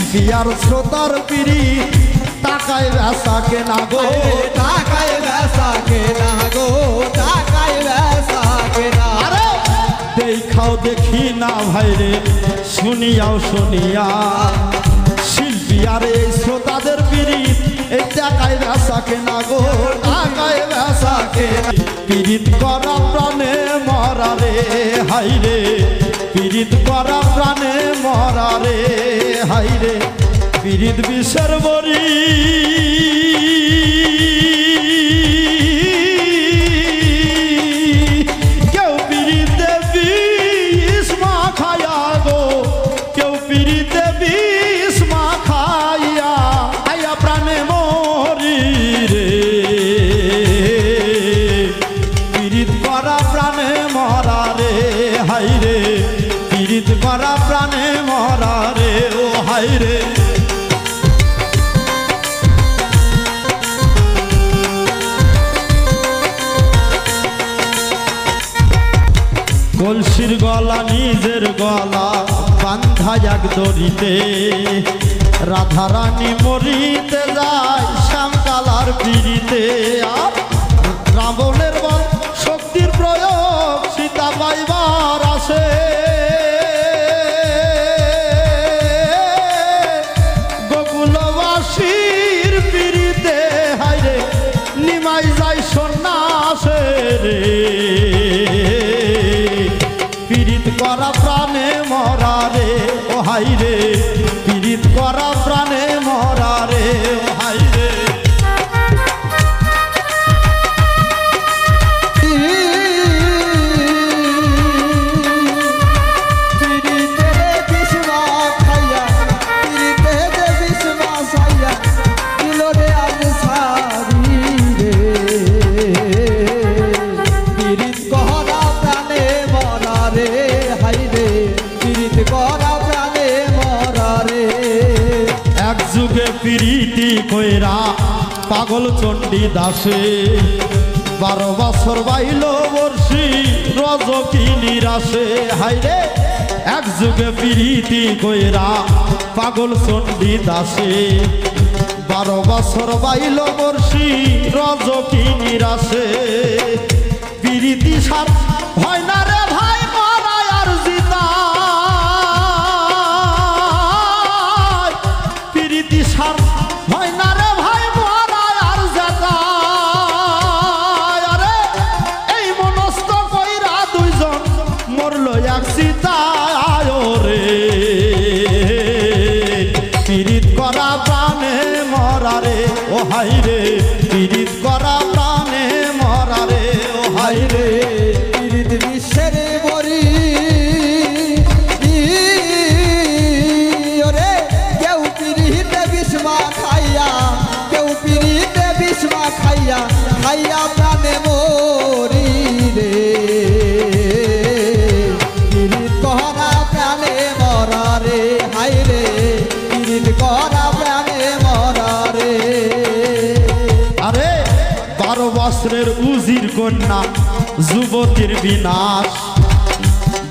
শিল্পী আর শ্রোতার পিড়ি টাকায় বেচা কেনা গো, টাকায় বেচা কেনা গো, টাকায় বেচা কেনা। আরে দেখাও দেখি না ভাইরে শুনিয়াও শুনিয়া, শিল্পী আর এই শ্রোতাদের পিড়ি এই টাকায় বেচা কেনা গো, টাকায় বেচা কেনা। পীড়িত করা প্রাণে মরা রে হাইরে, পীড়িত করা প্রাণে মরা রে হাইরে, পীড়িত বিষের বড়ি কেউ পীড়িতে বিষ মাখায়া গো, কেউ পীড়িতে বিষ মাখাইয়া আয়া প্রাণে মরি রে, পীড়িত করা প্রাণে মরা রে হাইরে, পীড়িত করা প্রাণে মরা রে ও হাইরে। কলসির গলা নিজের গলা বান্ধা এক দড়িতে, রাধারানী মরিতে যায় শ্যামকালার পিড়িতে। আর রাবণের বল শক্তির প্রয়োগ সীতা পাইবার আসে, গোকুলবাসীর পিড়িতে হাইরে নিমাই যায় সন্ন্যাসে রে, পীড়িত করা প্রাণে মরা রে ও হাইরে, পীড়িত করা প্রাণে মরা রে ও হাইরে। প্রীতি কইরা পাগল চণ্ডী দাসে, 12 বছর বাইল বর্ষি রজকি নিরাশে হাইরে, এক যুগে প্রীতি কইরা পাগল চণ্ডী দাসে, 12 বছর বাইল বর্ষি রজকি নিরাশে। প্রীতি সার হয় না রে ভাই মরা আর জিতা, প্রীতি সার হয় না রে ভাই মরা আর জেতা। আরে এই মনস্থ কইরা দুইজন মরল এক সীতায় রে, পীড়িত করা প্রাণে মরা রে ও হাইরে, পীড়িত করা প্রাণে মরা রে ও হাইরে। পীড়িত বিশ্বের মরি ওরে, কেউ পীড়িতে বিষ্মা খাইয়া, কেউ পীড়িতে বিষ্মা খাইয়া খাইয়া প্রাণে মরি রে, পীড়িত করা প্রাণে মরা রে হাইরে, পীড়িত করা প্রাণে মরা রে। আরে 12 বছরের উজির কন্যা যুবতীর বিনাশ,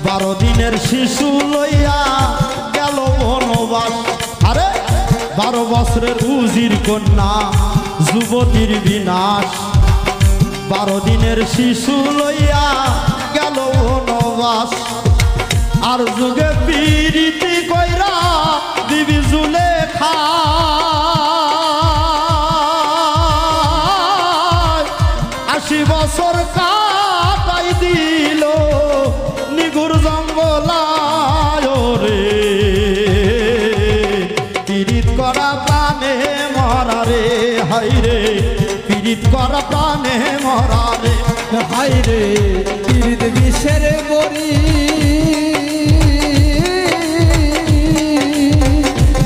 12 দিনের শিশু লইয়া গেল বনবাস। আরে 12 বছরের উজির কন্যা যুবতীর বিনাশ, 12 দিনের শিশু লইয়া গেল বনবাস। আর যুগে পীড়িতি কইরা দিবি জুলেখা, 80 বছর কাটাই দিল নিগুর জঙ্গলায় রে, পীড়িত করা প্রাণে মরা রে হাইরে, পীড়িত করা প্রাণে মরা রে হাইরে। পীড়িত বিশ্বের মরি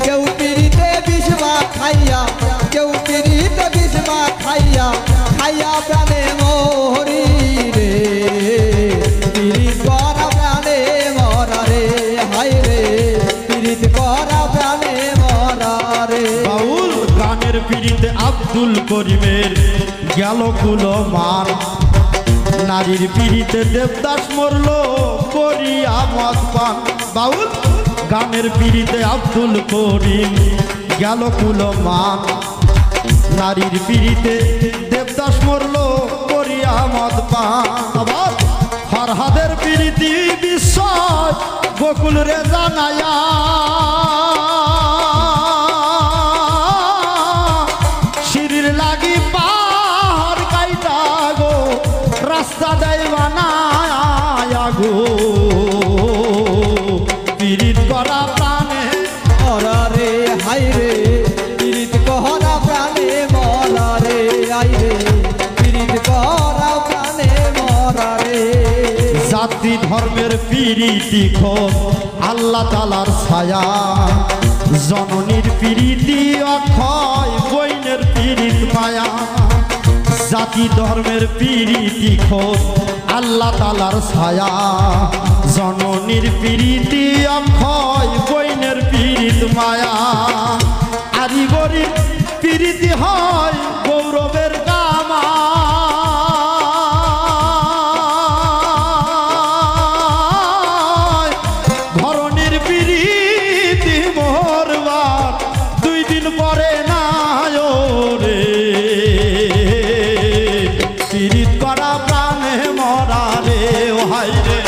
কেউ পীড়িতে বিষ্মা খাইয়া, কেউ পীড়িতে বিষ্মা খাইয়া খাইয়া প্রাণে মরি রে, পীড়িত করা প্রাণে মরা রে হাইরে, পীড়িত করা প্রাণে মরা রে। বাউল গানের পীড়িতে আব্দুল করিমের গেল কুলমান, নারীর পীড়িতে দেবদাস মরল করিয়া মদ পান। বাউল গানের পিড়িতে আব্দুল করিম গেল কুলমান, নারীর পিড়িতে দেবদাস মরল করিয়া মদ পান। আবার ফরহাদের পিড়িতি বিস্ময় বকুল রে জানায়া, সিঁড়ির লাগি পাহাড় কাইটা গো রাস্তা দেয় বানায়া গো, পিড়িত করা প্রাণে মরা রে হাই রে পীড়িত করা প্রাণে মরা রে হাই রে পীড়িত করা প্রাণে মরা রে। জাতি ধর্মের পিড়িতি খোঁজ আল্লাহ তালার ছায়া, জননীর পিড়িতি অক্ষয় বইনের পিড়িত মায়া। জাতি ধর্মের পিড়িতি খোঁজ আল্লাহ তালার ছায়া, জননীর পিড়িতি অক্ষয় বইনের পিড়িত মায়া। আরি গরিব পিড়িতি হয় গৌরবের কামা, ধরনীর পিড়িতি মরবার 2 দিন পরে না রে, পিড়িত করা প্রাণে মরা রে ও হাই রে।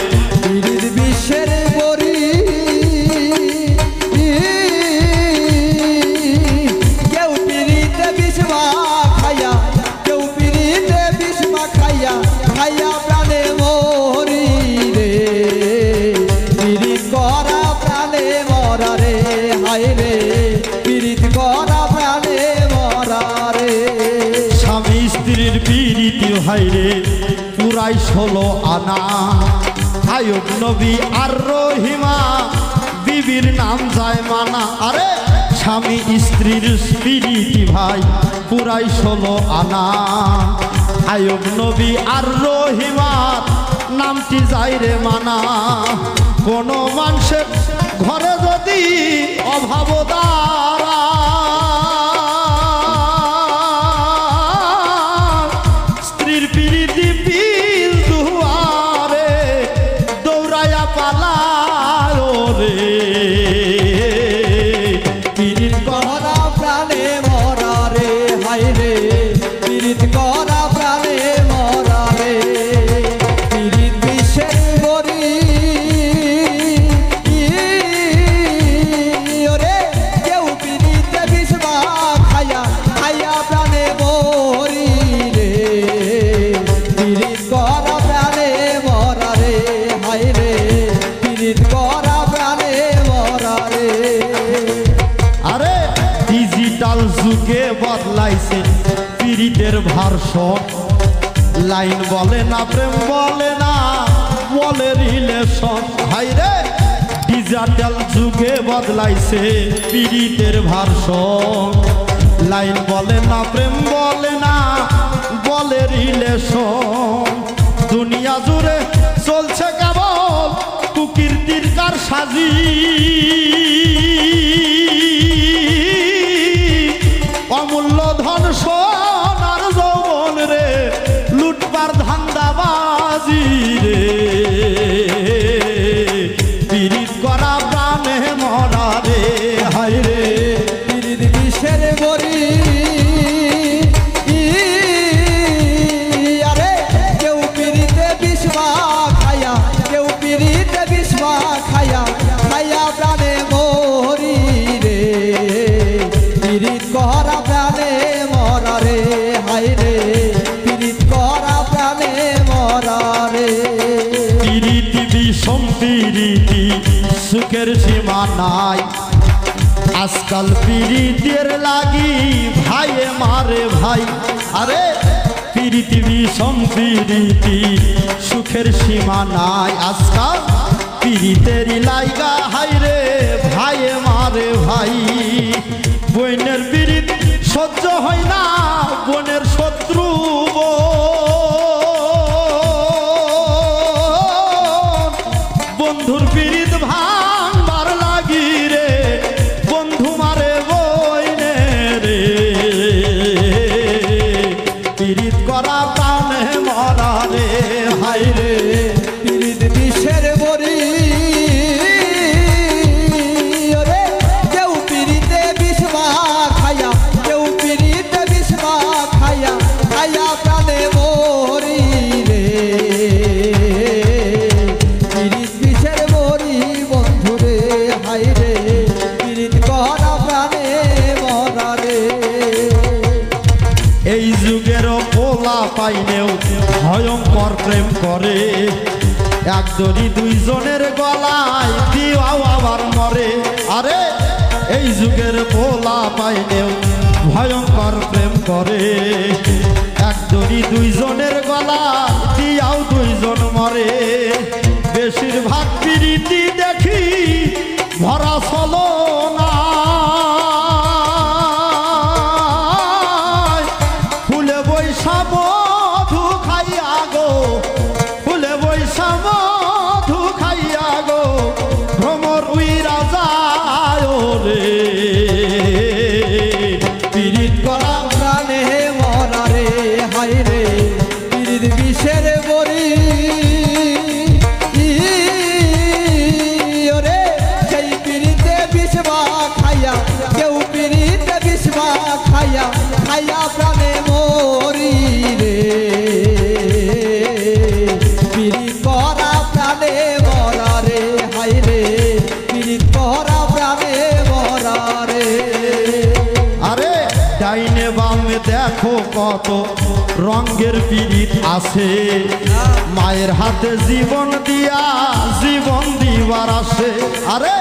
পীড়িত বিশ্বের বরি কেউ পীড়িতে বিষ্মা খাইয়া, কেউ পীড়িতে বিষ্মা খাইয়া খাইয়া প্রাণে মরি রে, পীড়িত করা প্রাণে মরা রে হাই রে পীড়িত করা প্রাণে মরা রে। স্বামী স্ত্রীর পিড়িতি ভাই রে পুরাই 16 আনা, আয়ুব নবী আর রহিমা বিবির নাম যায় মানা। আরে স্বামী স্ত্রীর পিড়িতি ভাই পুরাই 16 আনা, আয়ুব নবী আর রহিমার নামটি যায় রে মানা। কোন মানুষের ঘরে যদি অভাব দ্বারা স্ত্রীর পিড়িতি পিল দুয়ারে দৌড়াইয়া পালায় রে, পিড়িত করা প্রাণে মরা রে হাই রে পীড়িত করা প্রাণে মরা রে। পীড়িত বিশ্বের বরি ওরে কেউ পীড়িতে বিষ্মা খাইয়া খাইয়া প্রাণে মরি রে, পীড়িত করা প্রাণে মরা রে হাই রে পীড়িত করা প্রাণে মরা রে। আরে ডিজিটাল যুগে বদলাইছে পিড়িতের ভার্সন, লাইন বলে না প্রেম বলে না বলে রিলেশন। হাই রে ডিজিটাল যুগে বদলাইছে পিড়িতের ভার্সন, লাইন বলে না প্রেম বলে না বলে রিলেশন। দুনিয়া জুড়ে চলছে কেবল কুকীর্তির কারসাজি, অমূল্য ধন সোনার যৌবন রে লুটবার ধান্দাবাজি রে, পিড়িত করা প্রাণে মরা রে হাই রে। পীড়িত বিশ্বের বরি আরে কেউ পীড়িতে বিষ্মা খাইয়া, কেউ পীড়িতে বিষ্মা খাইয়া খাইয়া প্রাণে মরি রে, পীড়িত করা প্রাণে মরা রে হাই রে পীড়িত করা প্রাণে মরা রে। পিড়িতি বিষম পিড়িতি সুখের সীমা নাই, আজকাল পিড়িতের লাগি ভাইয়ে মারে ভাই। আরে পিড়িতি বিষম পিড়িতি সুখের সীমা নাই, আজকাল পিড়িতেরই লাইগা হাই রে ভাইয়ে মারে ভাই। বইনের পিড়িত সহ্য হয় না বোনের শত্রু, বন্ধুর পিড়িত ভাঙবার লাগি রে বন্ধু মারে বইনে রে, পিড়িত করা প্রাণে মরা রে হাই রে। পীড়িত বিশ্বের বরি পাইনেও ভয়ঙ্কর প্রেম করে এক দড়ি দুইজনের গলায় দিয়াও আবার মরে আরে এই যুগের পোলা পাইনেও ভয়ঙ্কর প্রেম করে এক দড়ি দুইজনের গলায় দিয়াও দুইজন মরে বেশিরভাগ প্রীতি দেখি ভরা চলো না ফুলে বৈশা মধু খাইয়া গো ফুলে বৈশা মধু খাইয়া গো ভ্রমর উইরা যায় রে পীড়িত করা প্রাণে মরা রে হাই রে পীড়িত বিষের বড়ি ওরে সেই পীড়িতে বিষমা খাইয়া কেউ পীড়িতে বিষমা খাইয়া খাইয়া প্রাণে মরি রে পীড়িত করা প্রাণে মরা রে হাই রে পীড়িত করা প্রাণে মরা রে আরে ডাইনে বামে দেখো কত রঙের পীড়িত আছে মায়ের হাতে জীবন দিয়া জীবন দিবার আসে আরে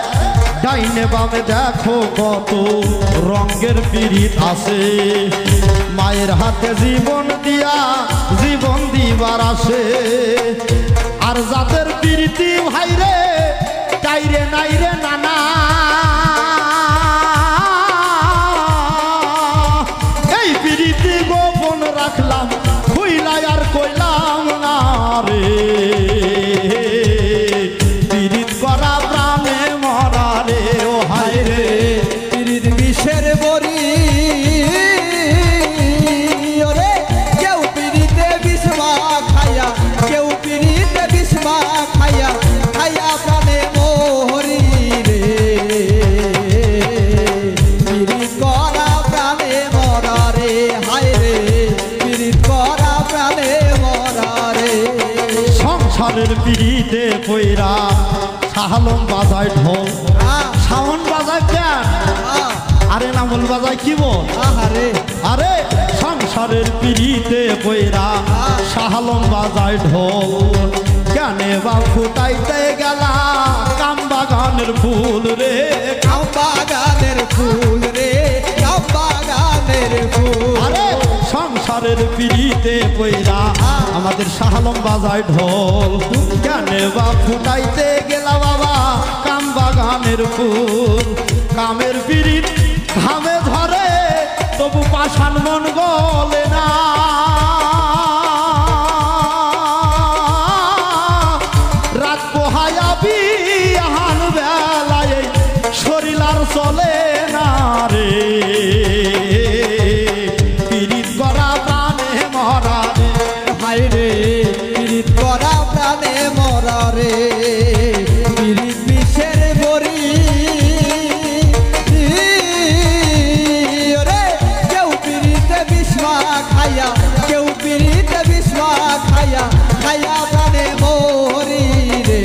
ডাইনে বামে দেখো কত রঙের পীড়িত আছে মায়ের হাতে জীবন দিয়া জীবন দিবার আসে আর যাদের পীড়িতি ভাইরে টাইরে নাইরে নানা এই পীড়িতি গোপন রাখলাম খুইলাই আর কইলাম না রে পীড়িত করা প্রাণে মরা রে ও হায় রে পীড়িত বিষের বড়ি ওরে কেউ পীড়িতে বিষমা খাইয়া কেউ পীড়িতে বিষমা খাইয়া খাইয়া প্রাণে মোহরি রে পীড়িত করা প্রাণে মরা রে হায় রে পীড়িত করা প্রাণে মরা রে সংসারের পীড়িতে কইরা সাহালম বাজায় ঢোল শাওন বাজায় কেন আরে নামল বাজায় কি বল আহারে আরে সংসারের পীড়িতে কইরা সাহালম বাজায় ঢোল কেনে বা ফুটাইতে গেলা কাম বাগানের ফুল রে বাগানের ফুল রে বাগানের ফুল আরে সংসারের পীড়িতে কইরা আমাদের সাহালম বাজায় ঢোল কেনে বা ফুটাইতে গেলা বাবা কাম বাগানের ফুল কামের পীড়িত ঘামে ধরে তবু পাষাণ মন গলে না রাত পোহায়া বিহান বেলায় শরীর আর চলে না রে পীড়িত করা প্রাণে মরা রে হাই রে পীড়িত করা প্রাণে মরা রে পীড়িত বিষের বড়ি ওরে কেউ পীড়িতে বিষমা খাইয়া কেউ পীড়িতে বিষমা খাইয়া খাইয়া প্রাণে মরি রে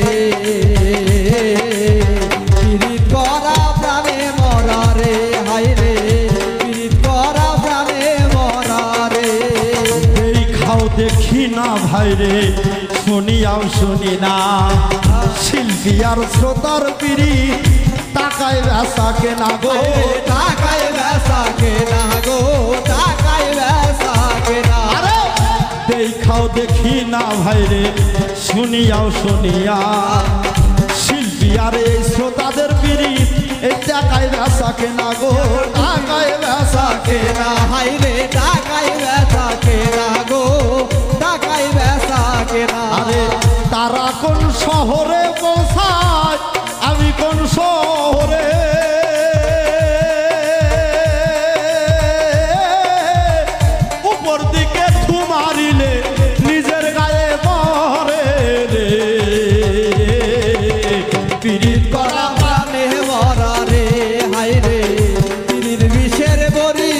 পীড়িত করা প্রাণে মরা রে হাই রে পীড়িত করা প্রাণে মরা রে এই খাও দেখি না ভাইরে শুনিয়াও শুনি না শিল্পী আর শ্রোতার পিড়ি টাকায় বেসা কেনা গো টাকায় বেসা কেনা গো টাকায় বেসা কেনা আরে দেখাও দেখি না ভাইরে শুনিয়াও শুনিয়া শিল্পী আর এই শ্রোতাদের পিড়ি এই টাকায় বেসা কেনা গো টাকায় বেসা কেনা হাই রে টাকায় বেসা কেনা গো টাকায় বেসা কেনা আরে তারা কোন শহরে পৌঁছায় আমি কোন শহরে উপর দিকে মারিলে নিজের গায়ে পরে রে পীড়িত করা প্রাণে মরা রে হাই রে পীড়িত বিষের বড়ি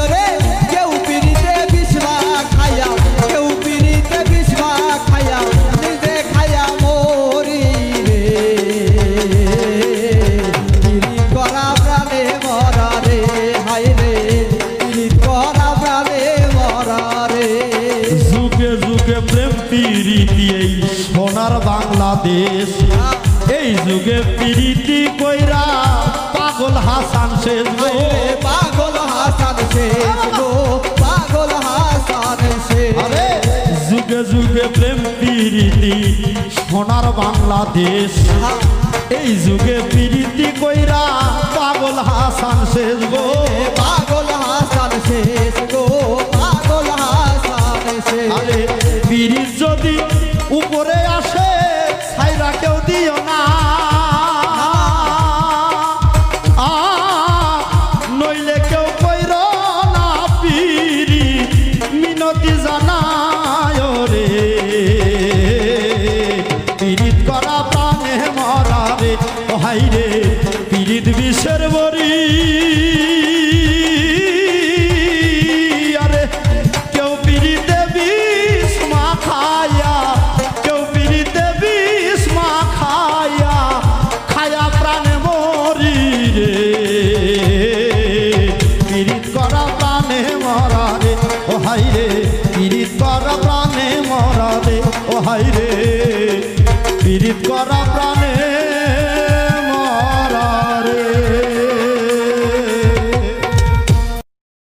ওরে কেউ পীড়িতে বিষমা খাইয়া কেউ পীড়িতে এই যুগে প্রীতি কইরা পাগল হাসান শেষ গো হাইরে পাগল হাসান শেষ গো পাগল হাসান শেষ আরে যুগে যুগে প্রেম প্রীতি সোনার বাংলাদেশ এই যুগে প্রীতি কইরা পাগল হাসান শেষ গো পাগল হাসান শেষ গো পাগল হাসান শেষ আরে প্রীত যদি উপরে আসে ছাইরা কেউ দিও না নইলে কেউ কইর না প্রীত মিনতি জানায় রে প্রীত করা প্রাণে মরা রে ও হাই রে প্রীত বিষের বরি আরে কেউ প্রীতে বিষ মাখায়া কেউ প্রীতে বিষ মাখায়া খায়া প্রাণে মরি রে প্রীত করা প্রাণে মরা রে ও হাই রে প্রীত করা প্রাণে মরা রে ও হাই রে প্রীত করা